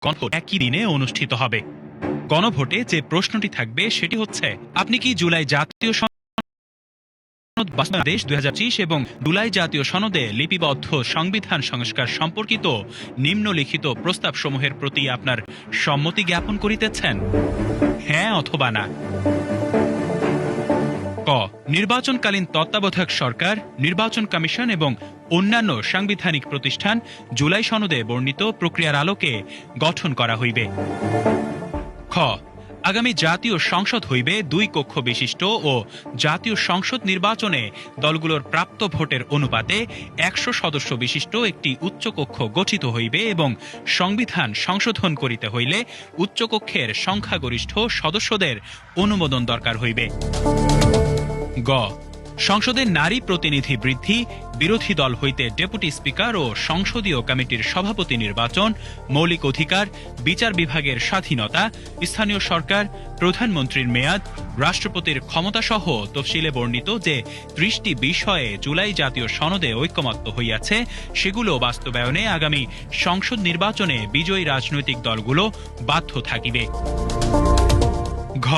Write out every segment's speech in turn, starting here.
গণভোট একই দিনে অনুষ্ঠিত হবে। গণভোটে যে প্রশ্নটি থাকবে সেটি হচ্ছে, আপনি কি জুলাই জাতীয় বাংলাদেশ 2025 এবং জুলাই জাতীয় সনদে লিপিবদ্ধ সংবিধান সংস্কার সম্পর্কিত নিম্নলিখিত প্রস্তাবসমূহের প্রতি আপনার সম্মতি জ্ঞাপন করিতেছেন? হ্যাঁ অথবা না। ক, নির্বাচনকালীন তত্ত্বাবধায়ক সরকার, নির্বাচন কমিশন এবং অন্যান্য সাংবিধানিক প্রতিষ্ঠান জুলাই সনদে বর্ণিত প্রক্রিয়ার আলোকে গঠন করা হইবে। খ, আগামী জাতীয় সংসদ হইবে 2 কক্ষ বিশিষ্ট ও জাতীয় সংসদ নির্বাচনে দলগুলোর প্রাপ্ত ভোটের অনুপাতে 100 সদস্য বিশিষ্ট একটি উচ্চকক্ষ গঠিত হইবে এবং সংবিধান সংশোধন করিতে হইলে উচ্চকক্ষের সংখ্যাগরিষ্ঠ সদস্যদের অনুমোদন দরকার হইবে। গ, সংসদে নারী প্রতিনিধি বৃদ্ধি, বিরোধী দল হইতে ডেপুটি স্পিকার ও সংসদীয় কমিটির সভাপতি নির্বাচন, মৌলিক অধিকার, বিচার বিভাগের স্বাধীনতা, স্থানীয় সরকার, প্রধানমন্ত্রীর মেয়াদ, রাষ্ট্রপতির ক্ষমতাসহ তফসিলে বর্ণিত যে 30টি বিষয়ে জুলাই জাতীয় সনদে ঐকমত্য হইয়াছে সেগুলো বাস্তবায়নে আগামী সংসদ নির্বাচনে বিজয়ী রাজনৈতিক দলগুলো বাধ্য থাকিবে। ঘ,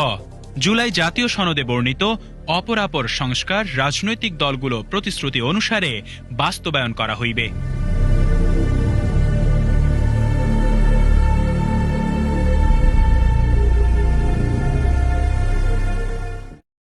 জুলাই জাতীয় সনদে বর্ণিত অপরাপর সংস্কার রাজনৈতিক দলগুলো প্রতিশ্রুতি অনুসারে বাস্তবায়ন করা হইবে।